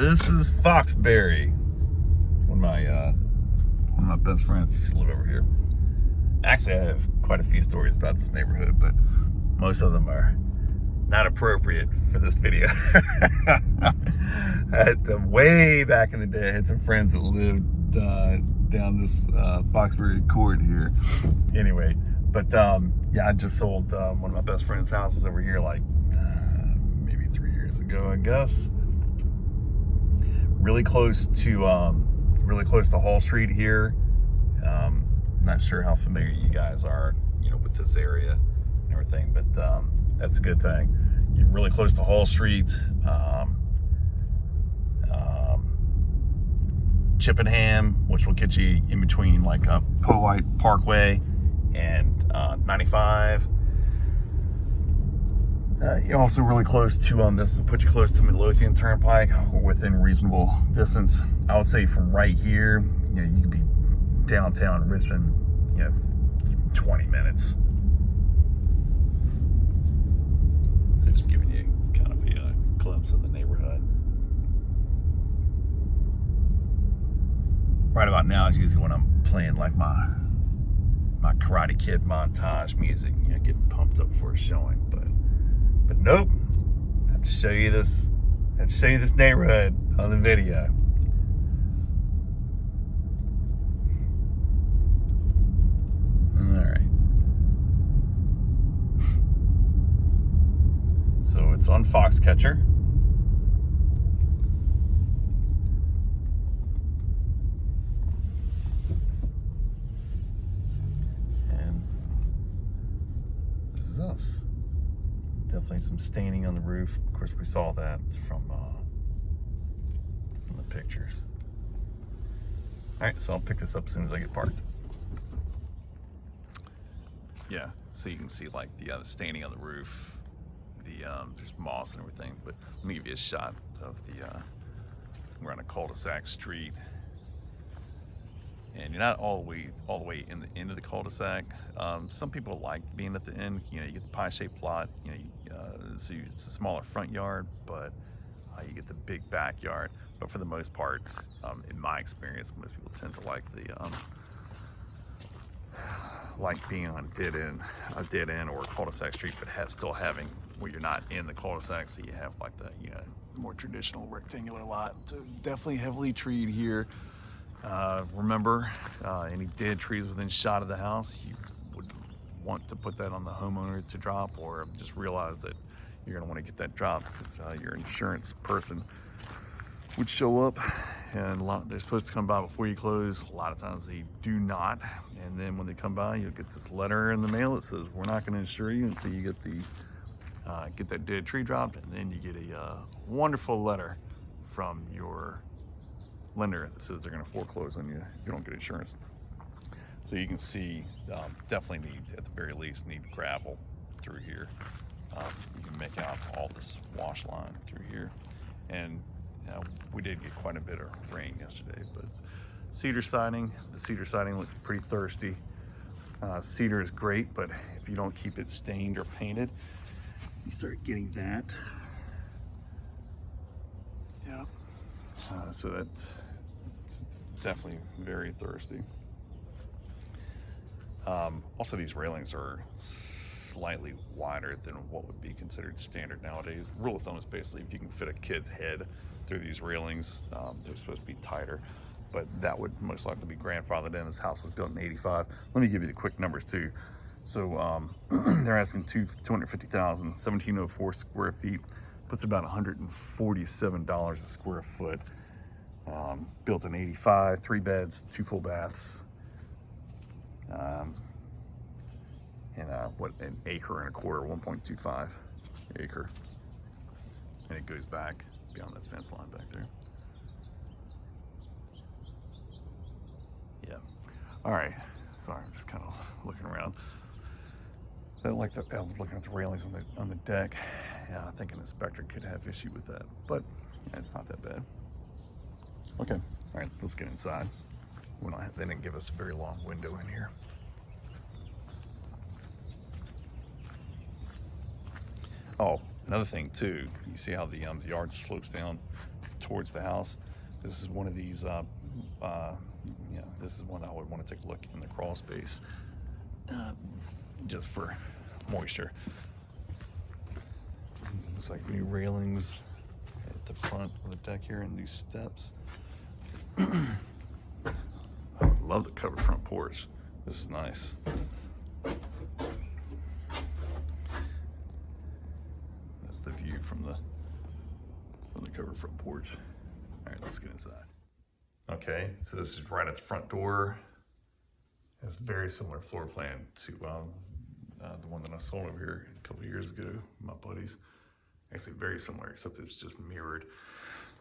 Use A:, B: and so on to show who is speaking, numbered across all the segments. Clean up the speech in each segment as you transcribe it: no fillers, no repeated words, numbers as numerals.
A: This is Foxbury. One of my best friends used to live over here. Actually, I have quite a few stories about this neighborhood, but most of them are not appropriate for this video. Way back in the day, I had some friends that lived down this Foxbury Court here. Anyway, but yeah, I just sold one of my best friend's houses over here like maybe 3 years ago, I guess. Really close to Hall Street here. Not sure how familiar you guys are, with this area and everything, but that's a good thing. You're really close to Hall Street, Chippenham, which will get you in between like Powhite Parkway and 95. You're also really close to this will put you close to Midlothian Turnpike, or within reasonable distance. I would say from right here, you could be downtown Richmond, 20 minutes. So just giving you kind of a glimpse of the neighborhood. Right about now is usually when I'm playing like my Karate Kid montage music, getting pumped up for a showing, but nope. I have to show you this neighborhood on the video. Alright. So it's on Foxcatcher. And this is us. Definitely some staining on the roof. Of course, we saw that from the pictures. All right, so I'll pick this up as soon as I get parked. Yeah, so you can see like the staining on the roof. There's moss and everything. But let me give you a shot of we're on a cul-de-sac street. And you're not all the way in the end of the cul-de-sac. Some people like being at the end. You get the pie-shaped lot. So it's a smaller front yard, but you get the big backyard. But for the most part, in my experience, most people tend to like being on a dead end or a cul-de-sac street, but still having where you're not in the cul-de-sac, so you have like the more traditional rectangular lot. So definitely heavily treed here. Remember, any dead trees within shot of the house, you would want to put that on the homeowner to drop, or just realize that you're going to want to get that dropped, because your insurance person would show up, and they're supposed to come by before you close. A lot of times they do not, and then when they come by, you'll get this letter in the mail that says, we're not going to insure you until you get that dead tree dropped, and then you get a wonderful letter from your lender that says they're going to foreclose on you if you don't get insurance. So you can see, definitely at the very least, need gravel through here. You can make out all this wash line through here. And we did get quite a bit of rain yesterday, but the cedar siding looks pretty thirsty. Cedar is great, but if you don't keep it stained or painted, you start getting that. Yeah. So that's definitely very thirsty. Also, these railings are slightly wider than what would be considered standard nowadays. Rule of thumb is basically if you can fit a kid's head through these railings, they're supposed to be tighter, but that would most likely be grandfathered in. This house was built in '85. Let me give you the quick numbers too. So they're asking $250,000, 1,704 square feet, puts about $147 a square foot. Built in '85, 3 beds, 2 full baths, and an acre and a quarter, 1.25 acre, and it goes back beyond that fence line back there. Yeah. All right. Sorry, I'm just kind of looking around. I was looking at the railings on the deck. Yeah, I think an inspector could have issue with that, but it's not that bad. Okay, all right, let's get inside. They didn't give us a very long window in here. Oh, another thing too, you see how the yard slopes down towards the house. This is one of these, this is one that I would want to take a look in the crawl space, just for moisture. Looks like new railings at the front of the deck here and new steps. I love the covered front porch. This is nice. That's the view from the covered front porch. All right, let's get inside. Okay, so this is right at the front door. It's a very similar floor plan to the one that I sold over here a couple of years ago, my buddies. Actually very similar, except it's just mirrored.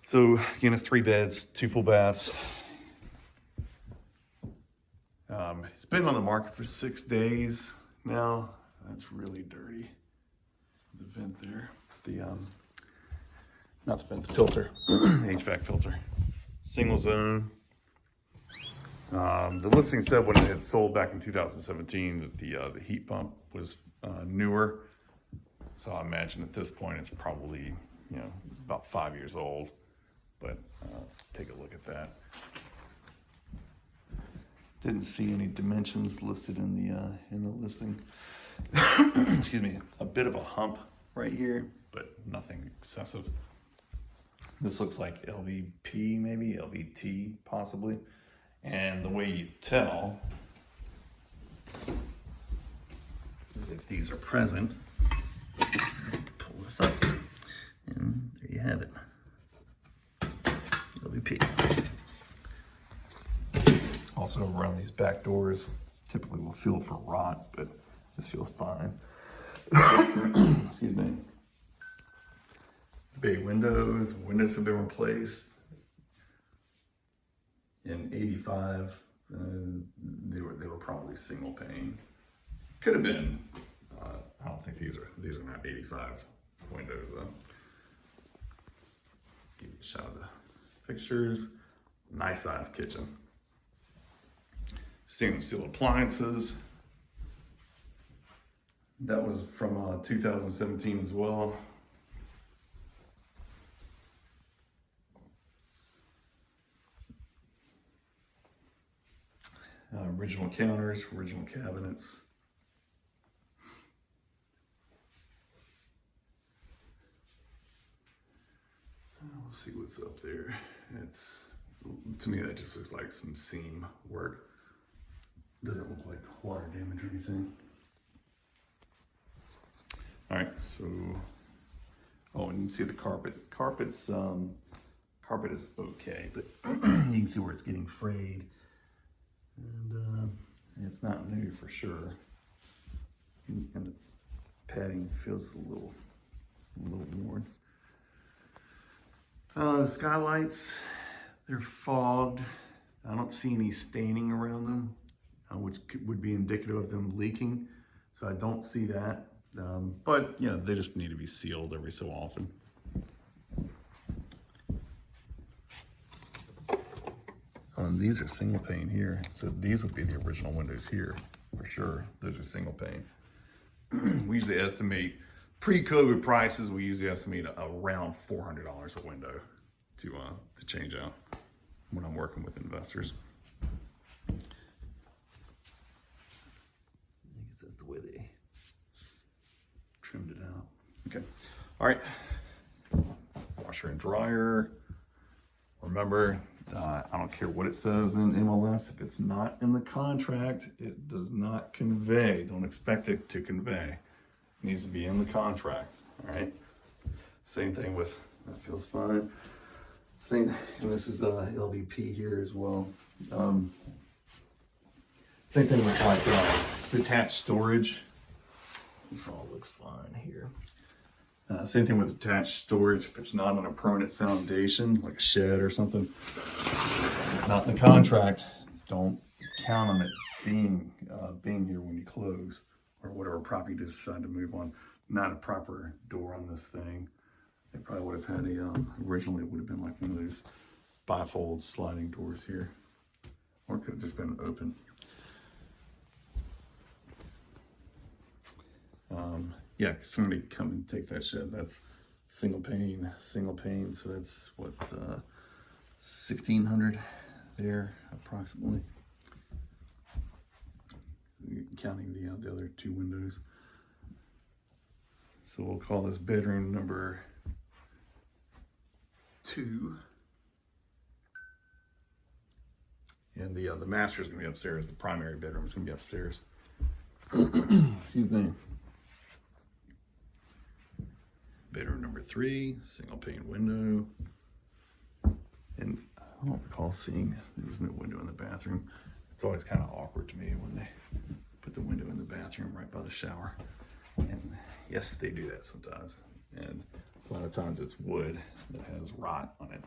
A: So again, it's 3 beds, 2 full baths. It's been on the market for 6 days now. That's really dirty. The vent there, not the vent, the filter, HVAC filter. Single zone. The listing said when it had sold back in 2017 that the heat pump was newer. So I imagine at this point it's probably, about 5 years old. But take a look at that. Didn't see any dimensions listed in the listing. Excuse me. A bit of a hump right here, but nothing excessive. This looks like LVP, maybe LVT, possibly. And the way you tell is if these are present. Pull this up, and there you have it. LVP. Also around these back doors, typically will feel for rot, but this feels fine. Excuse me. Bay windows. Windows have been replaced. In '85, they were probably single pane. Could have been. I don't think these are not '85 windows though. Give you a shot of the fixtures. Nice sized kitchen. Stainless steel appliances. That was from 2017 as well. Original counters, original cabinets. We'll see what's up there. To me, that just looks like some seam work. Doesn't look like water damage or anything. All right, so, and you can see the carpet. Carpet is okay, but you can see where it's getting frayed. And it's not new for sure. And the padding feels a little worn. The skylights, they're fogged. I don't see any staining around them, which would be indicative of them leaking. So I don't see that. But they just need to be sealed every so often. These are single pane here, so these would be the original windows here for sure. Those are single pane. We usually estimate pre-COVID prices. We usually estimate around $400 a window to change out when I'm working with investors. I guess that's the way they trimmed it out. Okay, all right. Washer and dryer. Remember, I don't care what it says in MLS. If it's not in the contract, it does not convey. Don't expect it to convey. It needs to be in the contract, all right? Same thing with, that feels fine. Same, and this is LVP here as well. Same thing with like detached storage. This all looks fine here. Same thing with attached storage. If it's not on a permanent foundation, like a shed or something, it's not in the contract. Don't count on it being here when you close or whatever property you decide to move on. Not a proper door on this thing. They probably would have had originally it would have been like one of those bifold sliding doors here, or it could have just been open. Somebody come and take that shed. That's single pane. So that's what, 1,600 there approximately, counting the other 2 windows. So we'll call this bedroom number 2. And the master is going to be upstairs. The primary bedroom is going to be upstairs. Excuse me. Bedroom number 3, single pane window. And I don't recall seeing there was no window in the bathroom. It's always kind of awkward to me when they put the window in the bathroom right by the shower. And yes, they do that sometimes. And a lot of times it's wood that has rot on it.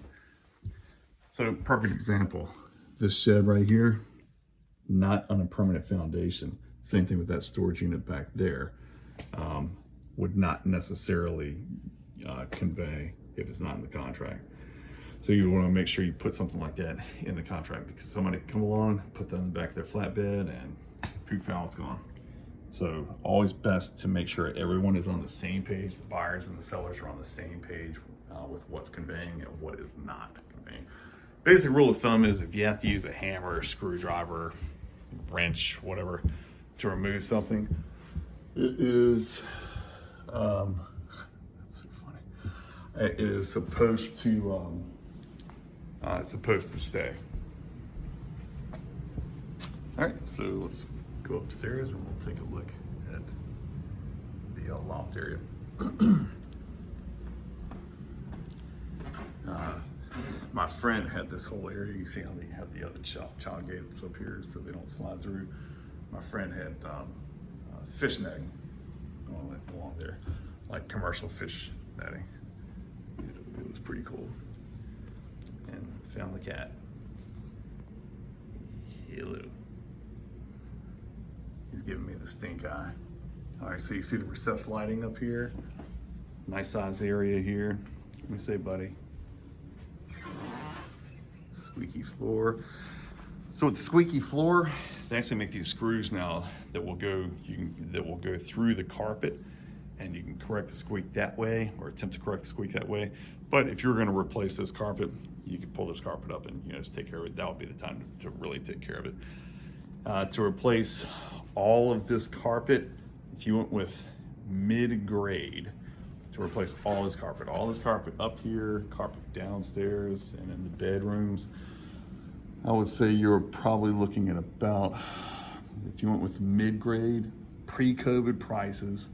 A: So perfect example, this shed right here, not on a permanent foundation. Same thing with that storage unit back there. Would not necessarily convey if it's not in the contract. So you want to make sure you put something like that in the contract, because somebody can come along, put that in the back of their flatbed, and poof, now it's gone. So always best to make sure everyone is on the same page. The buyers and the sellers are on the same page with what's conveying and what is not conveying. Basic rule of thumb is if you have to use a hammer, screwdriver, wrench, whatever, to remove something, it is, that's so funny. It is supposed to stay. All right, so let's go upstairs and we'll take a look at the loft area. My friend had this whole area. You see how they have the other child gates up here so they don't slide through. My friend had fish netting along there, like commercial fish netting. It was pretty cool. And found the cat. Hello. He's giving me the stink eye. All right, so you see the recessed lighting up here. Nice size area here. Let me say, buddy. Squeaky floor. So with the squeaky floor, they actually make these screws now that will go through the carpet, and you can correct the squeak that way, or attempt to correct the squeak that way. But if you're going to replace this carpet, you can pull this carpet up and just take care of it. That would be the time to really take care of it. To replace all of this carpet, if you went with mid-grade, to replace all this carpet up here, carpet downstairs, and in the bedrooms, I would say you're probably looking at about, if you went with mid-grade, pre-COVID prices,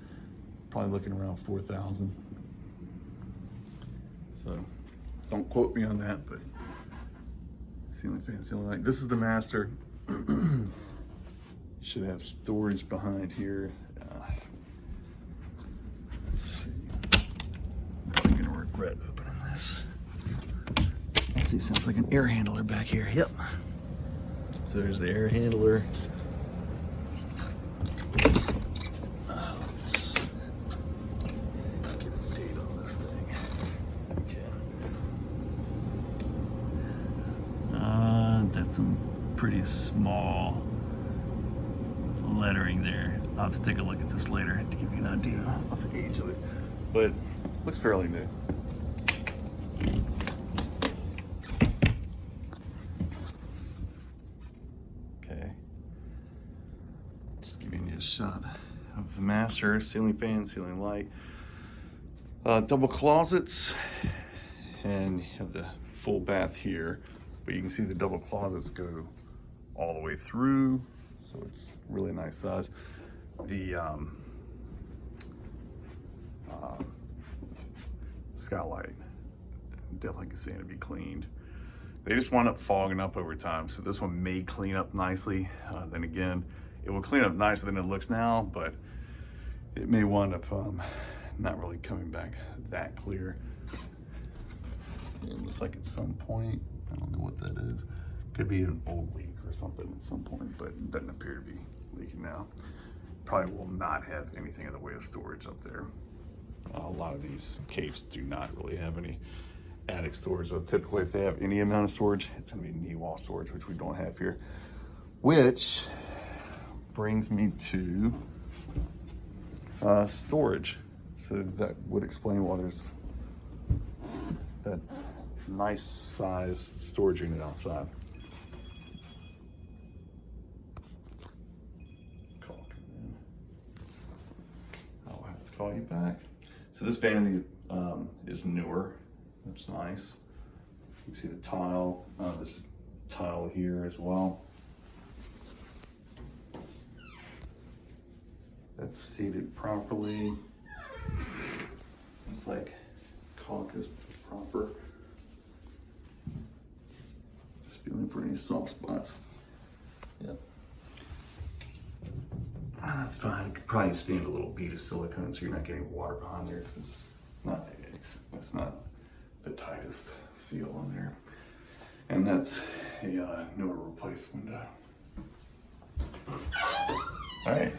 A: probably looking around $4,000. So don't quote me on that, but ceiling fan, ceiling light. This is the master. Should have storage behind here. Let's see. I'm gonna regret opening this. Let's see, sounds like an air handler back here. Yep. So there's the air handler. Let's get a date on this thing. Okay. That's some pretty small lettering there. I'll have to take a look at this later to give you an idea of the age of it, but looks fairly new. Okay, just giving you a shot of the master. Ceiling fan, ceiling light, double closets, and you have the full bath here, but you can see the double closets go all the way through, so it's really nice size. The skylight definitely can stand to be cleaned. They just wind up fogging up over time, so this one may clean up nicely. Then again, it will clean up nicer than it looks now, but it may wind up not really coming back that clear. It looks like at some point, I don't know what that is. Could be an old leak or something at some point, but it doesn't appear to be leaking now. Probably will not have anything in the way of storage up there. A lot of these capes do not really have any attic storage. So typically if they have any amount of storage, it's gonna be knee wall storage, which we don't have here. Which brings me to storage. So that would explain why there's that nice size storage unit outside. I'll have to call you back. So this vanity is newer. That's nice. You can see the tile, this tile here as well. That's seated properly. It's like caulk is proper. Just feeling for any soft spots. Yep. That's fine. You could probably stand a little bead of silicone so you're not getting water behind there, because it's not the tightest seal on there. And that's a newer replaced window. All right.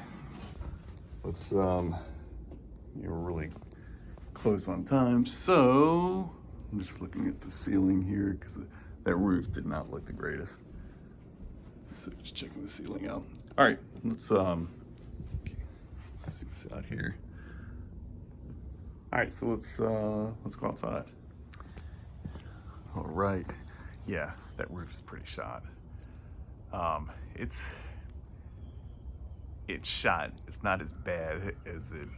A: Let's you're really close on time, so I'm just looking at the ceiling here because that roof did not look the greatest. So just checking the ceiling out. All right, let's see what's out here. All right, so let's go outside. All right, yeah, that roof is pretty shot. It's shot. It's not as bad as it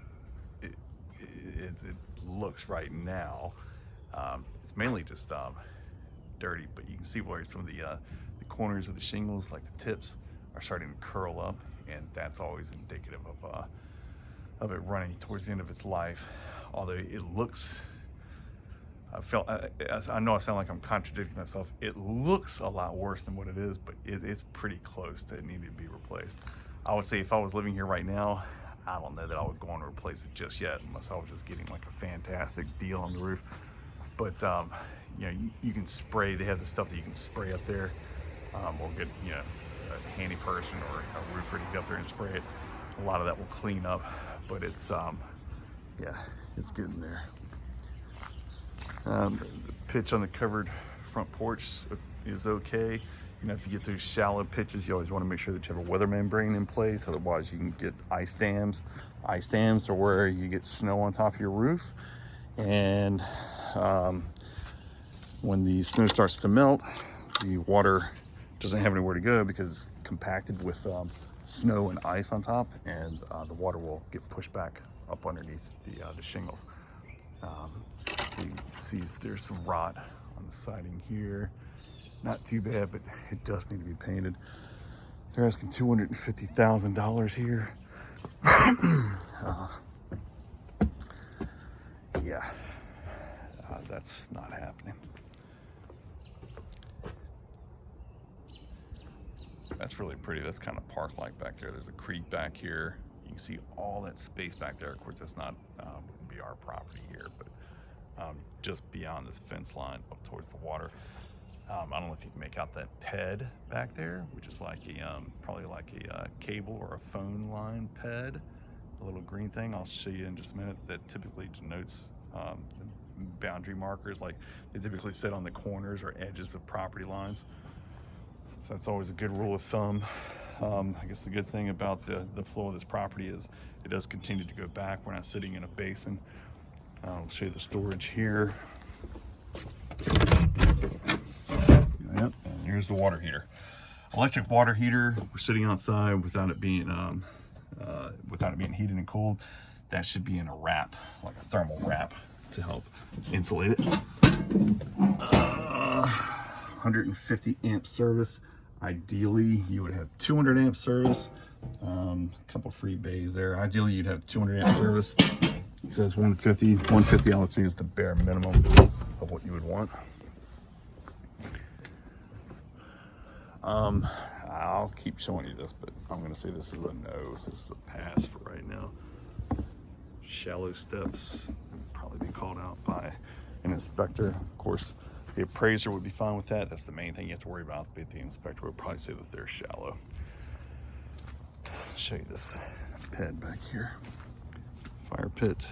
A: looks right now. It's mainly just dirty, but you can see where some of the corners of the shingles, like the tips, are starting to curl up, and that's always indicative of it running towards the end of its life. Although it looks, I know I sound like I'm contradicting myself. It looks a lot worse than what it is, but it's pretty close to needing to be replaced. I would say if I was living here right now, I don't know that I would go on to replace it just yet, unless I was just getting like a fantastic deal on the roof. But you know, you can spray. They have the stuff that you can spray up there, or get, you know, a handy person or a roofer to get up there and spray it. A lot of that will clean up, but it's yeah, it's getting there. The pitch on the covered front porch is okay. You know, if you get those shallow pitches, you always want to make sure that you have a weather membrane in place. Otherwise, you can get ice dams. Ice dams are where you get snow on top of your roof, and when the snow starts to melt, the water doesn't have anywhere to go because it's compacted with snow and ice on top, and the water will get pushed back up underneath the shingles. You can see there's some rot on the siding here. Not too bad, but it does need to be painted. They're asking $250,000 here. Yeah, that's not happening. That's really pretty. That's kind of park-like back there. There's a creek back here. You can see all that space back there. Of course, that's not wouldn't be our property here, but just beyond this fence line up towards the water. I don't know if you can make out that ped back there, which is like a probably like a cable or a phone line ped, a little green thing. I'll show you in just a minute. That typically denotes the boundary markers. Like they typically sit on the corners or edges of property lines. So that's always a good rule of thumb. I guess the good thing about the flow of this property is it does continue to go back. We're not sitting in a basin. I'll show you the storage here. Yep, and here's the water heater. Electric water heater. We're sitting outside without it being heated and cooled. That should be in a wrap, like a thermal wrap, to help insulate it. 150 amp service. Ideally, you would have 200 amp service. A couple free bays there. Ideally, you'd have 200 amp service. It says 150. 150, I would say, is the bare minimum of what you would want. I'll keep showing you this, but I'm going to say this is a no. This is a pass for right now. Shallow steps would probably be called out by an inspector. Of course, the appraiser would be fine with that. That's the main thing you have to worry about. But the inspector would probably say that they're shallow. I'll show you this pad back here. Fire pit.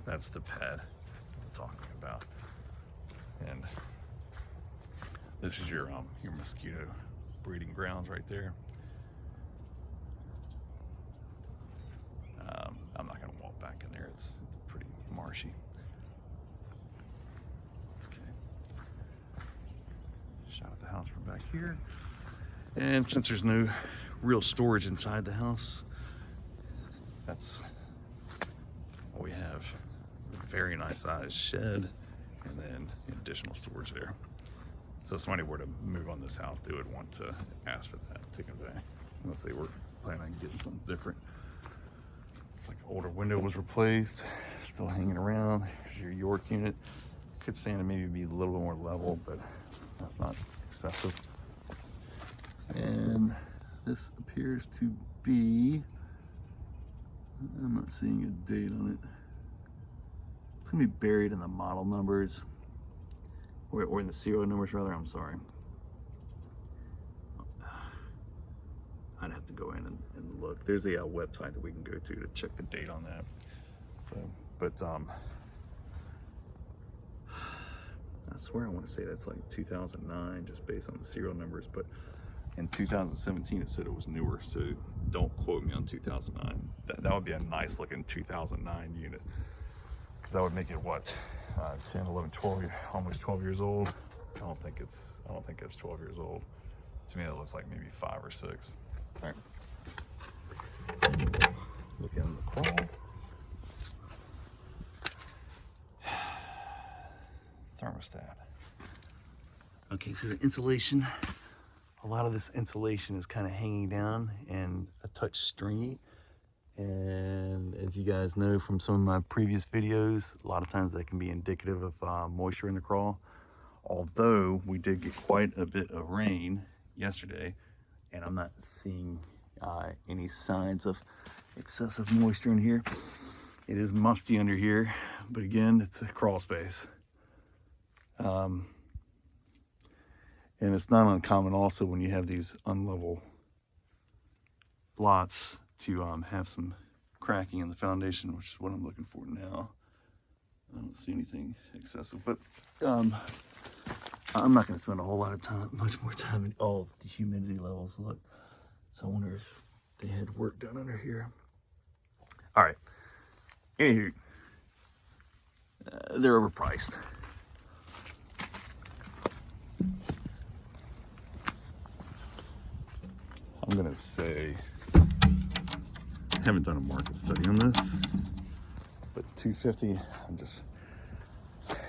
A: That's the pad I'm talking about. And this is your mosquito breeding grounds right there. I'm not going to walk back in there. she? Okay. Shot at the house from back here. And since there's no real storage inside the house, that's what we have. A very nice sized shed and then additional storage there. So if somebody were to move on this house, they would want to ask for that, take it back, unless they were planning on getting something different. It's like an older window was replaced, still hanging around. Here's your York unit. Could stand to maybe be a little more level, but that's not excessive. And this appears to be, I'm not seeing a date on it. It's gonna be buried in the model numbers, or in the serial numbers rather, I'm sorry. I'd have to go in and look. There's a website that we can go to check the date on that. So, but I swear I want to say that's like 2009, just based on the serial numbers. But in 2017, it said it was newer. So don't quote me on 2009. That would be a nice looking 2009 unit, because that would make it what, 10, 11, 12, almost 12 years old. I don't think it's 12 years old. To me, it looks like maybe 5 or 6. All right. Look in the crawl. Thermostat. Okay, so the insulation, a lot of this insulation is kind of hanging down and a touch stringy. And as you guys know from some of my previous videos, a lot of times that can be indicative of moisture in the crawl. Although we did get quite a bit of rain yesterday, and I'm not seeing any signs of excessive moisture in here. It is musty under here, but again, it's a crawl space. And it's not uncommon also when you have these unlevel lots to have some cracking in the foundation, which is what I'm looking for now. I don't see anything excessive, but I'm not going to spend a whole lot of time, much more time in all the humidity levels. Look, so I wonder if they had work done under here. All right, anywho, they're overpriced. I'm going to say, I haven't done a market study on this, but 250,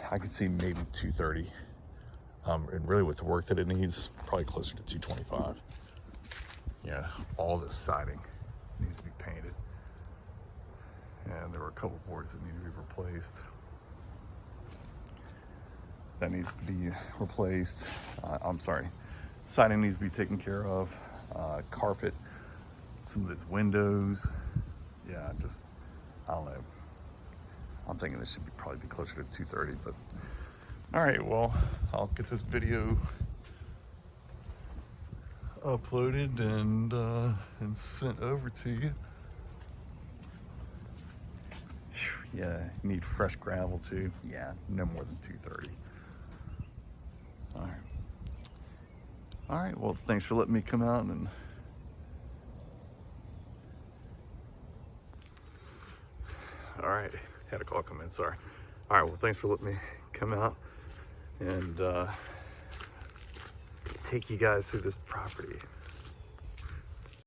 A: I could see maybe 230. And really with the work that it needs, probably closer to 225. Yeah, all this siding needs to be painted. And there were a couple boards that need to be replaced. That needs to be replaced. I'm sorry, siding needs to be taken care of. Carpet, some of its windows. Yeah, I don't know. I'm thinking this should probably be closer to 230, but all right, well, I'll get this video uploaded and sent over to you. Yeah, you need fresh gravel too. Yeah, no more than 230. All right, well, thanks for letting me come out and all right, had a call come in, sorry. All right, well, thanks for letting me come out and take you guys through this property.